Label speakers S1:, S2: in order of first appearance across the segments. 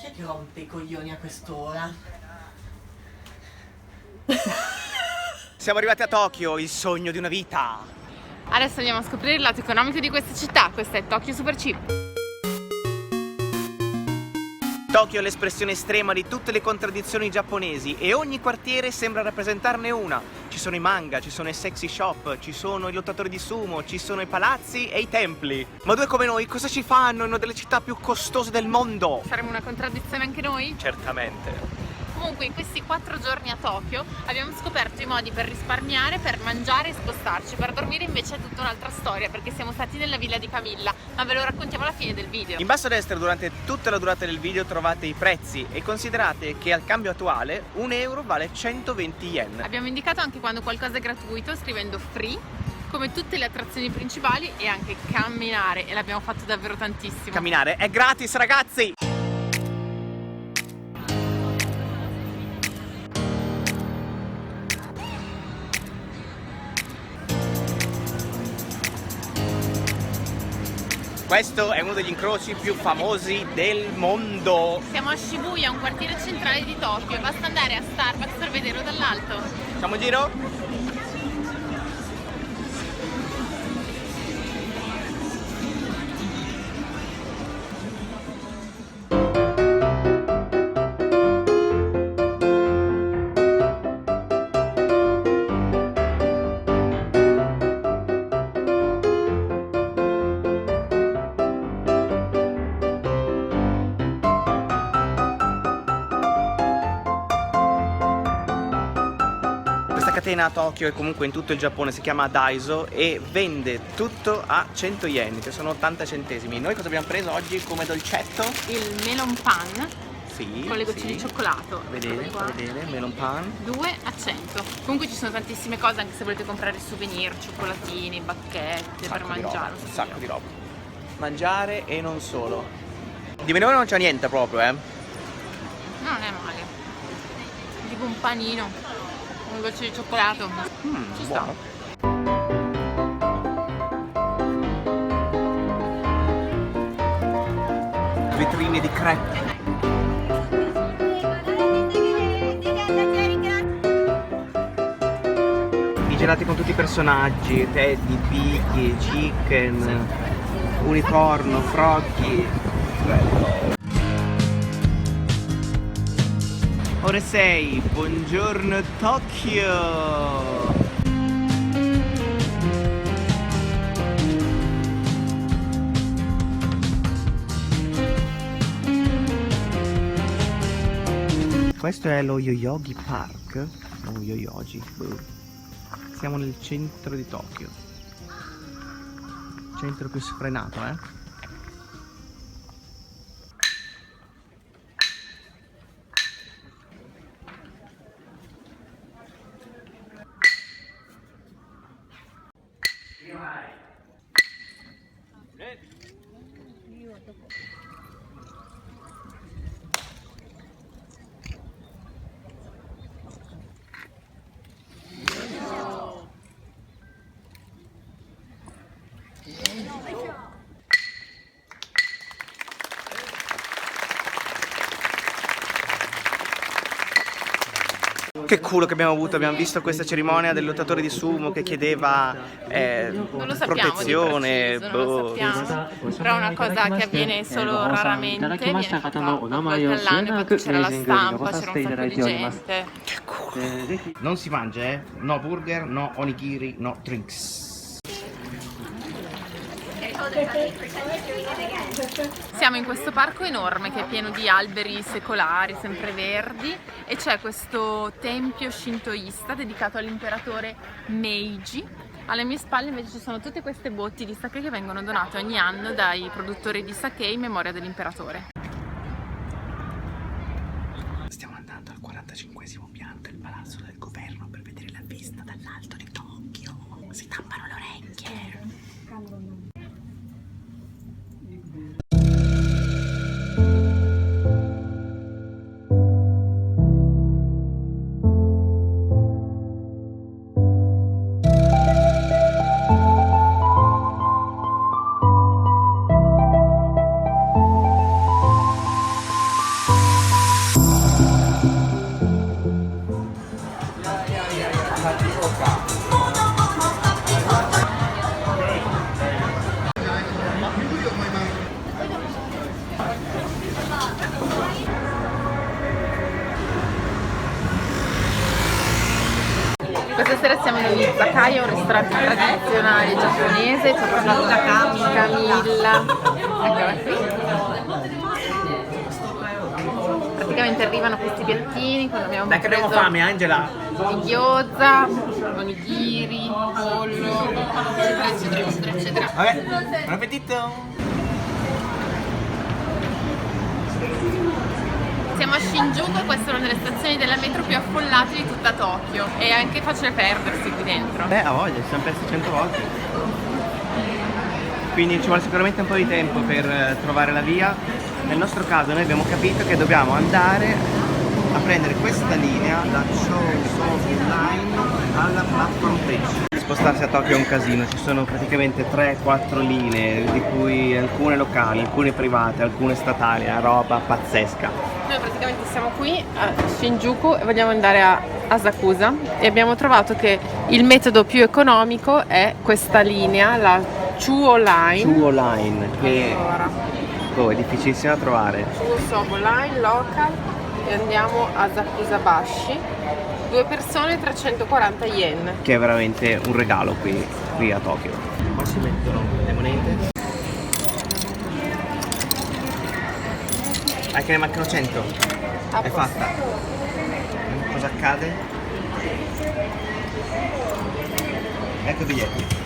S1: è che rompe i coglioni a quest'ora?
S2: Siamo arrivati a Tokyo, il sogno di una vita.
S3: Adesso andiamo a scoprire il lato economico di questa città. Questa è Tokyo Super Cheap.
S2: Tokyo è l'espressione estrema di tutte le contraddizioni giapponesi e ogni quartiere sembra rappresentarne una. Ci sono i manga, ci sono i sexy shop, ci sono i lottatori di sumo, ci sono i palazzi e i templi. Ma due come noi cosa ci fanno in una delle città più costose del mondo?
S3: Saremo una contraddizione anche noi?
S2: Certamente.
S3: Comunque in questi 4 giorni a Tokyo abbiamo scoperto i modi per risparmiare, per mangiare e spostarci. Per dormire invece è tutta un'altra storia, perché siamo stati nella villa di Camilla, ma ve lo raccontiamo alla fine del video.
S2: In basso a destra durante tutta la durata del video trovate i prezzi e considerate che al cambio attuale 1 euro vale 120 yen.
S3: Abbiamo indicato anche quando qualcosa è gratuito scrivendo free, come tutte le attrazioni principali, e anche camminare, e l'abbiamo fatto davvero tantissimo.
S2: Camminare è gratis, ragazzi! Questo è uno degli incroci più famosi del mondo.
S3: Siamo a Shibuya, un quartiere centrale di Tokyo, e basta andare a Starbucks per vederlo dall'alto.
S2: Facciamo un giro? Questa catena a Tokyo e comunque in tutto il Giappone si chiama Daiso e vende tutto a 100 yen, che sono 80 centesimi. Noi cosa abbiamo preso oggi come dolcetto?
S3: Il melon pan
S2: Sì,
S3: con le goccine
S2: sì.
S3: di cioccolato.
S2: Vedete, melon pan.
S3: 2 a 100. Comunque ci sono tantissime cose, anche se volete comprare souvenir, cioccolatini, bacchette per mangiare.
S2: Un sacco di roba. Mangiare e non solo. Di menù non c'è niente proprio,
S3: No, non è male. Tipo un panino, un goccio di cioccolato. Ci sta.
S2: Buono. Vetrine di crepe. I gelati con tutti i personaggi, Teddy, Piggy, Chicken, Unicorno, Froggy. Ore 6, buongiorno Tokyo! Questo è lo Yoyogi Park, o Yoyogi, siamo nel centro di Tokyo, centro più sfrenato, Che culo che abbiamo avuto, abbiamo visto questa cerimonia del lottatore di sumo che chiedeva
S3: Non lo sappiamo
S2: protezione,
S3: di preciso, non lo sappiamo, però è una cosa che avviene solo raramente, viene fatta una volta all'anno, infatti c'era la stampa, c'era un sacco di gente.
S2: Che culo. Non si mangia, no burger, no onigiri, no drinks.
S3: Siamo in questo parco enorme che è pieno di alberi secolari, sempre verdi, e c'è questo tempio shintoista dedicato all'imperatore Meiji. Alle mie spalle invece ci sono tutte queste botti di sake che vengono donate ogni anno dai produttori di sake in memoria dell'imperatore.
S2: Stiamo andando al 45esimo piano del palazzo del governo per vedere la vista dall'alto di Tokyo. Si tappano le orecchie.
S3: Questa sera siamo in Izakaya, un ristorante tradizionale giapponese, ci ha portato la Camilla. Eccola qui. Praticamente arrivano questi piattini, quando abbiamo
S2: Dai che abbiamo
S3: preso
S2: fame, Angela!
S3: i gyoza, onigiri, pollo, eccetera, eccetera, eccetera, eccetera.
S2: Vabbè, buon appetito!
S3: Siamo a Shinjuku e questa è una delle stazioni della metro più affollate di tutta Tokyo. È anche facile perdersi qui dentro.
S2: Beh, a voglia, ci siamo persi 100 volte. Quindi ci vuole sicuramente un po' di tempo per trovare la via. Nel nostro caso noi abbiamo capito che dobbiamo andare a prendere questa linea, la Chousou Line, alla Platform Bridge. Spostarsi a Tokyo è un casino, ci sono praticamente 3-4 linee, di cui alcune locali, alcune private, alcune statali, una roba pazzesca.
S3: Noi praticamente siamo qui a Shinjuku e vogliamo andare a Asakusa e abbiamo trovato che il metodo più economico è questa linea, la Chuo Line.
S2: Chuo Line, che
S3: Allora,
S2: è difficilissima da trovare.
S3: Chuo Line local e andiamo a Asakusabashi. 2 persone 340 yen.
S2: Che è veramente un regalo qui a Tokyo. Qua si mettono le monete. Che ne mancano 100. È fatta. Cosa accade? Ecco i biglietti.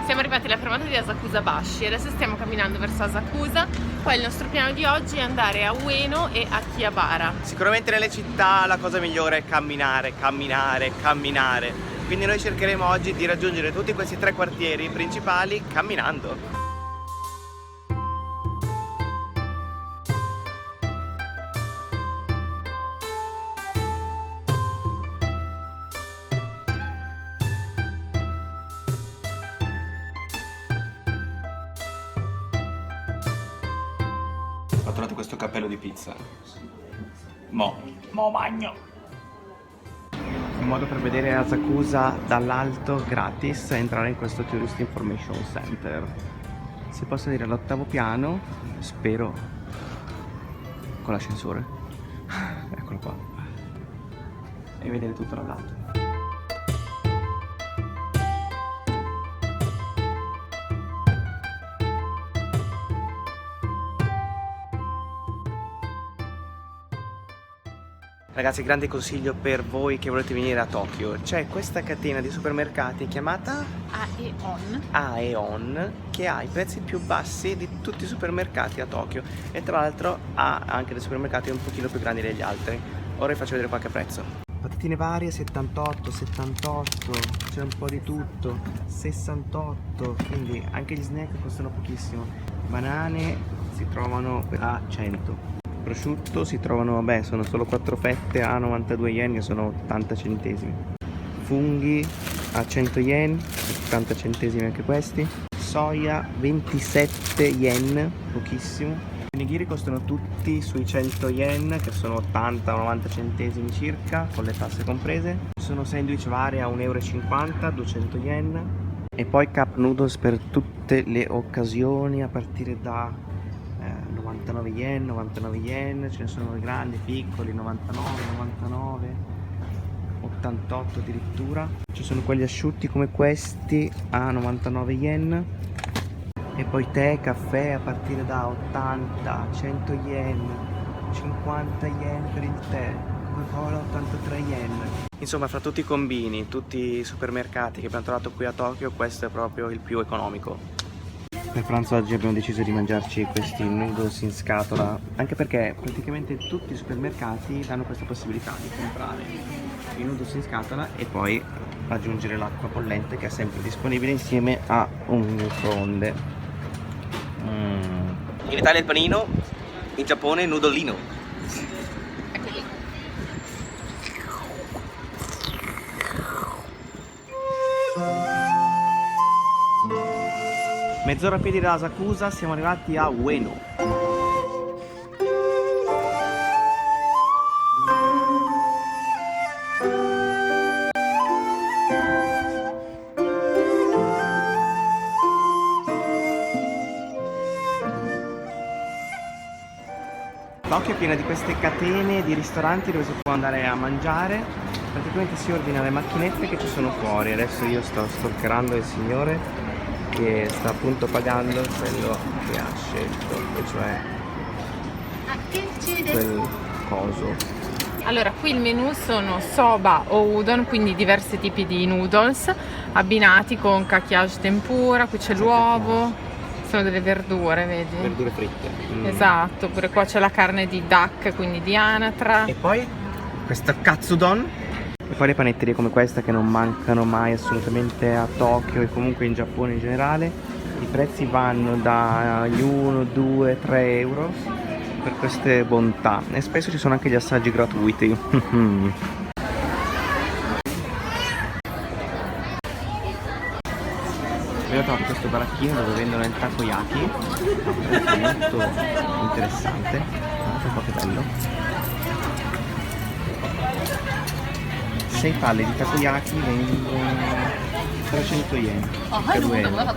S3: Siamo arrivati alla fermata di Asakusabashi e adesso stiamo camminando verso Asakusa. Poi il nostro piano di oggi è andare a Ueno e a Chiabara.
S2: Sicuramente nelle città la cosa migliore è camminare, camminare, camminare. Quindi noi cercheremo oggi di raggiungere tutti questi 3 quartieri principali camminando. Ho trovato questo cappello di pizza. Mo magno. Un modo per vedere Asakusa dall'alto gratis è entrare in questo Tourist Information Center. Si può salire all'8º piano, spero con l'ascensore. Eccolo qua. E vedere tutto dall'alto. Ragazzi, grande consiglio per voi che volete venire a Tokyo. C'è questa catena di supermercati chiamata Aeon, che ha i prezzi più bassi di tutti i supermercati a Tokyo e tra l'altro ha anche dei supermercati un pochino più grandi degli altri. Ora vi faccio vedere qualche prezzo. Patatine varie 78, 78, c'è un po' di tutto, 68, quindi anche gli snack costano pochissimo. Banane si trovano a 100. Prosciutto si trovano, vabbè, sono solo 4 fette a 92 yen, che sono 80 centesimi. Funghi a 100 yen, 80 centesimi anche questi. Soia 27 yen, pochissimo. I nigiri costano tutti sui 100 yen, che sono 80-90 centesimi circa, con le tasse comprese. Ci sono sandwich vari a 1,50 €, 200 yen. E poi cup noodles per tutte le occasioni, a partire da 99 yen, ce ne sono grandi, piccoli, 99, 88 addirittura. Ci sono quelli asciutti come questi a 99 yen. E poi tè, caffè a partire da 80, 100 yen, 50 yen per il tè, Coca-Cola 83 yen. Insomma, fra tutti i combini, tutti i supermercati che abbiamo trovato qui a Tokyo, questo è proprio il più economico. Per pranzo oggi abbiamo deciso di mangiarci questi noodles in scatola, anche perché praticamente tutti i supermercati danno questa possibilità di comprare i noodles in scatola e poi aggiungere l'acqua bollente, che è sempre disponibile insieme a un microonde. In Italia il panino, in Giappone il noodolino. Mezz'ora a piedi da Asakusa, siamo arrivati a Ueno. Tokyo è piena di queste catene di ristoranti dove si può andare a mangiare. Praticamente si ordina le macchinette che ci sono fuori. Adesso io sto stalkerando il signore che sta appunto pagando quello che ha scelto, e cioè quel coso.
S3: Allora, qui il menù sono soba o udon, quindi diversi tipi di noodles abbinati con kakiage tempura, qui c'è l'uovo, sono delle verdure, vedi?
S2: Verdure fritte.
S3: Esatto, pure qua c'è la carne di duck, quindi di anatra.
S2: E poi questo katsudon. E poi le panetterie come questa che non mancano mai assolutamente a Tokyo e comunque in Giappone in generale. I prezzi vanno dagli 1, 2, 3 euro per queste bontà, e spesso ci sono anche gli assaggi gratuiti. Abbiamo trovato questo baracchino dove vendono il takoyaki, molto interessante. Guardate un po' che bello. 6 palle di takoyaki vengono 300 yen per 2 euro.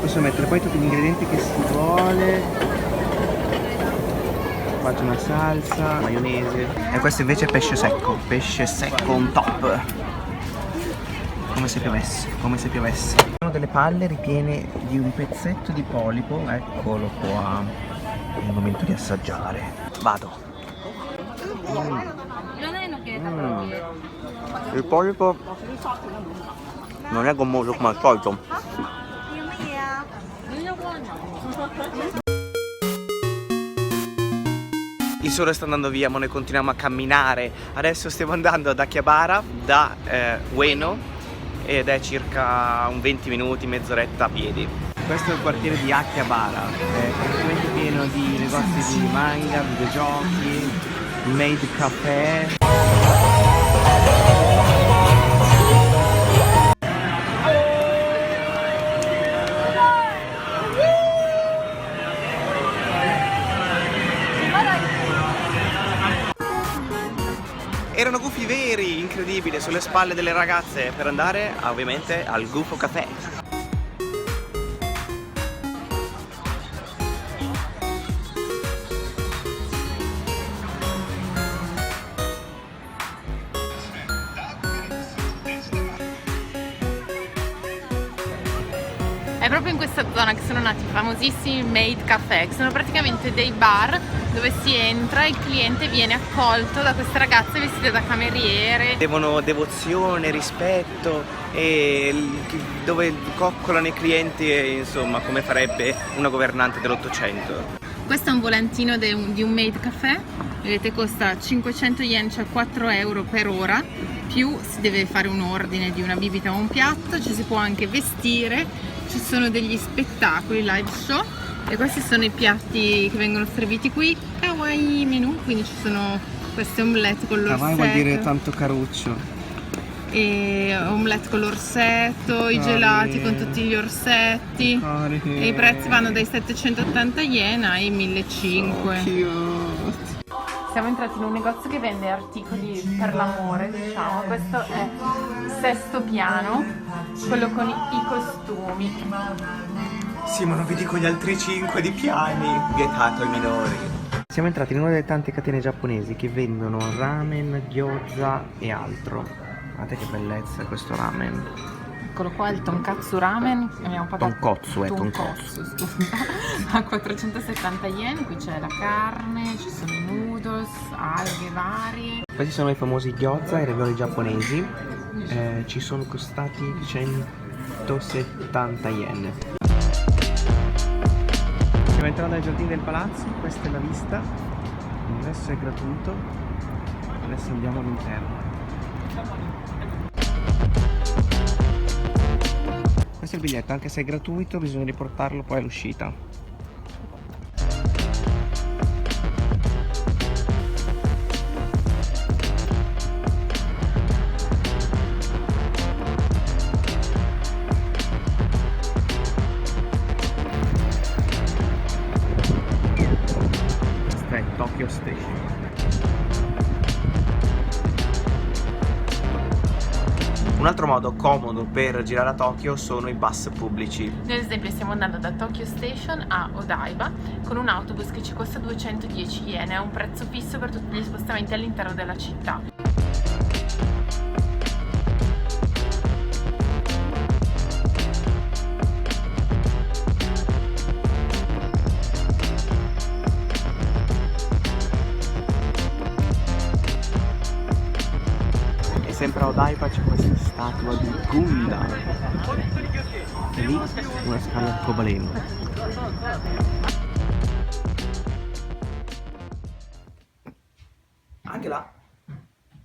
S2: Posso mettere poi tutti gli ingredienti che si vuole. Faccio una salsa, maionese. E questo invece è pesce secco on top. Come se piovesse, come se piovesse. Sono delle palle ripiene di un pezzetto di polipo, eccolo qua. È il momento di assaggiare. Vado. Il polipo non è gommoso come al solito. Il sole sta andando via, ma noi continuiamo a camminare. Adesso stiamo andando ad Akihabara da Ueno ed è circa un 20 minuti, mezz'oretta a piedi. Questo è il quartiere di Akihabara, è praticamente pieno di negozi di manga, videogiochi, maid caffè. Erano gufi veri, incredibile, sulle spalle delle ragazze per andare ovviamente al Gufo Café.
S3: È proprio in questa zona che sono nati i famosissimi maid café, che sono praticamente dei bar dove si entra e il cliente viene accolto da queste ragazze vestite da cameriere.
S2: Devono devozione, rispetto, e dove coccolano i clienti, e insomma come farebbe una governante dell'Ottocento.
S3: Questo è un volantino di un maid café, vedete costa 500 yen, cioè 4 euro per ora, più si deve fare un ordine di una bibita o un piatto, ci si può anche vestire. Ci sono degli spettacoli, live show, e questi sono i piatti che vengono serviti qui. Kawaii menu, quindi ci sono queste omelette con l'orsetto.
S2: Kawaii vuol dire tanto caruccio.
S3: E omelette con l'orsetto, i gelati con tutti gli orsetti. E i prezzi vanno dai 780 yen ai 1500. Siamo entrati in un negozio che vende articoli per l'amore, diciamo. Questo è il sesto piano, quello con i costumi.
S2: Sì, ma non vi dico gli altri 5 di piani, vietato ai minori. Siamo entrati in una delle tante catene giapponesi che vendono ramen, gyoza e altro. Guardate che bellezza questo ramen.
S3: Eccolo qua, il tonkatsu ramen. Abbiamo pagato
S2: Tonkotsu,
S3: scusa, a 470 yen. Qui c'è la carne, ci sono i noodles, alghe varie.
S2: Questi sono i famosi gyoza, i ravioli giapponesi. Ci sono costati 170 yen. Stiamo entrando nei giardini del palazzo, questa è la vista. L'ingresso è gratuito. Adesso andiamo all'interno. Questo è il biglietto, anche se è gratuito bisogna riportarlo poi all'uscita. Questa è Tokyo Station. Un altro modo comodo per girare a Tokyo sono i bus pubblici.
S3: Noi ad esempio stiamo andando da Tokyo Station a Odaiba con un autobus che ci costa 210 yen, è un prezzo fisso per tutti gli spostamenti all'interno della città.
S2: Sempre a Odaiba c'è questa statua di Gunda e lì una scala arcobaleno. Anche là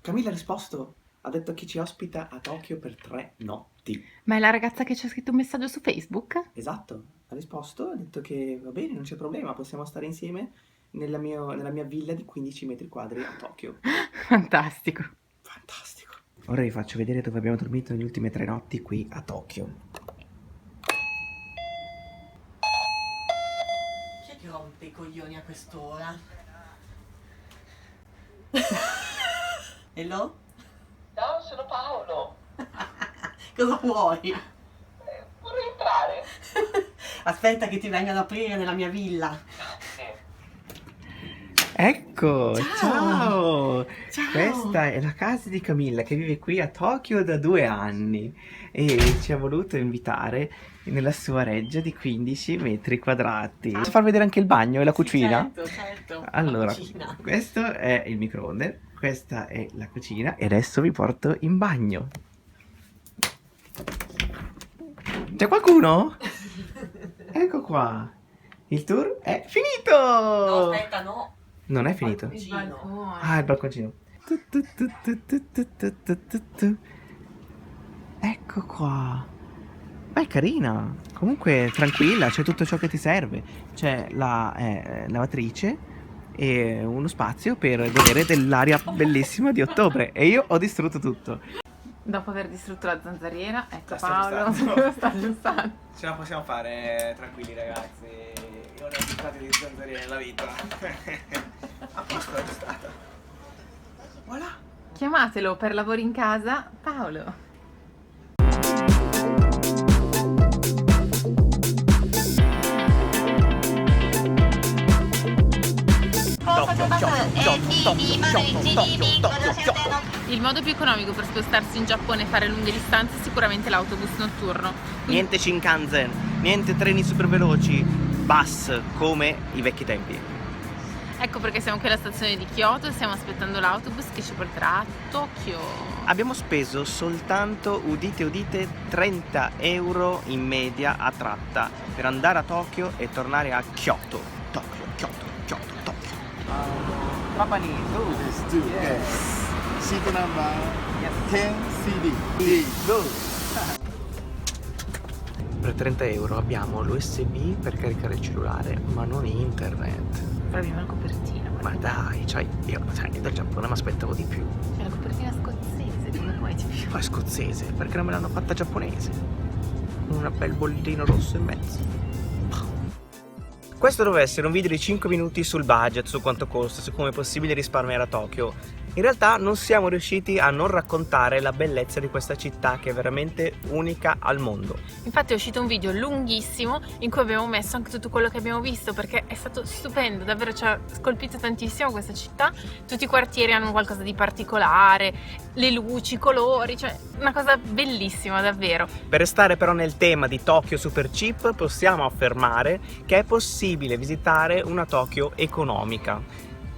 S2: Camilla ha risposto, ha detto che ci ospita a Tokyo per 3 notti.
S3: Ma è la ragazza che ci ha scritto un messaggio su Facebook?
S2: Esatto, ha risposto, ha detto che va bene, non c'è problema, possiamo stare insieme nella mia villa di 15 metri quadri a Tokyo.
S3: Fantastico.
S2: Fantastico. Ora vi faccio vedere dove abbiamo dormito nelle ultime 3 notti qui a Tokyo.
S1: Chi è che rompe i coglioni a quest'ora? Hello?
S4: Ciao, sono Paolo.
S1: Cosa vuoi?
S4: Vorrei entrare.
S1: Aspetta che ti vengano ad aprire nella mia villa.
S2: Ecco, ciao.
S1: Ciao.
S2: Questa è la casa di Camilla che vive qui a Tokyo da 2 anni e ci ha voluto invitare nella sua reggia di 15 metri quadrati. Posso far vedere anche il bagno e la cucina?
S1: Certo.
S2: Allora,
S1: La cucina.
S2: questo è il microonde, questa è la cucina e adesso vi porto in bagno. C'è qualcuno? Ecco qua. Il tour è finito!
S1: No, aspetta, no.
S2: Non è finito?
S3: Il balcone.
S2: Ah, il balconcino. Ecco qua. Ma è carina. Comunque tranquilla, c'è tutto ciò che ti serve. C'è la lavatrice e uno spazio per godere dell'aria bellissima di ottobre. E io ho distrutto tutto.
S3: Dopo aver distrutto la zanzariera, ecco
S2: La sto
S3: Paolo,
S2: aggiustando.
S3: lo sta aggiustando.
S2: Ce la possiamo fare, tranquilli ragazzi. Io ne ho aggiustate di zanzariere nella vita. A posto è stata. Voilà.
S3: Chiamatelo per lavori in casa, Paolo. Il modo più economico per spostarsi in Giappone e fare lunghe distanze è sicuramente l'autobus notturno.
S2: Niente Shinkansen, niente treni super veloci, bus come i vecchi tempi.
S3: Ecco perché siamo qui alla stazione di Kyoto e stiamo aspettando l'autobus che ci porterà a Tokyo.
S2: Abbiamo speso soltanto, udite udite, 30 euro in media a tratta per andare a Tokyo e tornare a Kyoto. Tokyo, Kyoto, Kyoto, Tokyo. Papani, tu.
S5: Let's do yes. Seat number 10 CD.
S2: Per 30 euro abbiamo l'USB per caricare il cellulare, ma non internet.
S3: Però abbiamo la copertina.
S2: Ma dai, io dal Giappone mi aspettavo di più.
S3: È la copertina scozzese, come vuoi di più?
S2: Poi scozzese, perché non me l'hanno fatta giapponese? Un bel bollino rosso in mezzo. Questo doveva essere un video di 5 minuti sul budget, su quanto costa, su come è possibile risparmiare a Tokyo. In realtà non siamo riusciti a non raccontare la bellezza di questa città che è veramente unica al mondo.
S3: Infatti è uscito un video lunghissimo in cui abbiamo messo anche tutto quello che abbiamo visto perché è stato stupendo, davvero ci ha scolpito tantissimo questa città. Tutti i quartieri hanno qualcosa di particolare, le luci, i colori, cioè una cosa bellissima davvero.
S2: Per restare però nel tema di Tokyo Super Cheap possiamo affermare che è possibile visitare una Tokyo economica,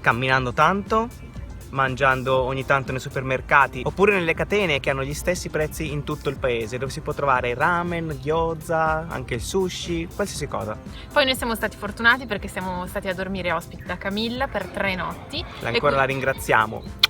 S2: camminando tanto, mangiando ogni tanto nei supermercati oppure nelle catene che hanno gli stessi prezzi in tutto il paese, dove si può trovare ramen, gyoza, anche il sushi, qualsiasi cosa.
S3: Poi noi siamo stati fortunati perché siamo stati a dormire ospiti da Camilla per 3 notti.
S2: Ancora la ringraziamo.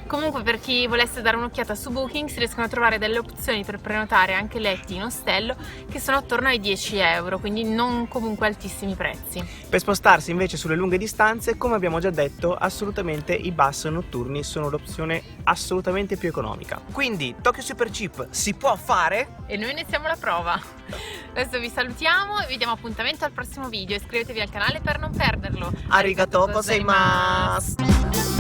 S3: Comunque per chi volesse dare un'occhiata su Booking si riescono a trovare delle opzioni per prenotare anche letti in ostello che sono attorno ai 10 euro, quindi non comunque altissimi prezzi.
S2: Per spostarsi invece sulle lunghe distanze, come abbiamo già detto, assolutamente i bus notturni sono l'opzione assolutamente più economica. Quindi Tokyo Super Cheap si può fare?
S3: E noi ne siamo alla prova. Adesso vi salutiamo e vi diamo appuntamento al prossimo video. Iscrivetevi al canale per non perderlo.
S2: Arigatou gozaimasu!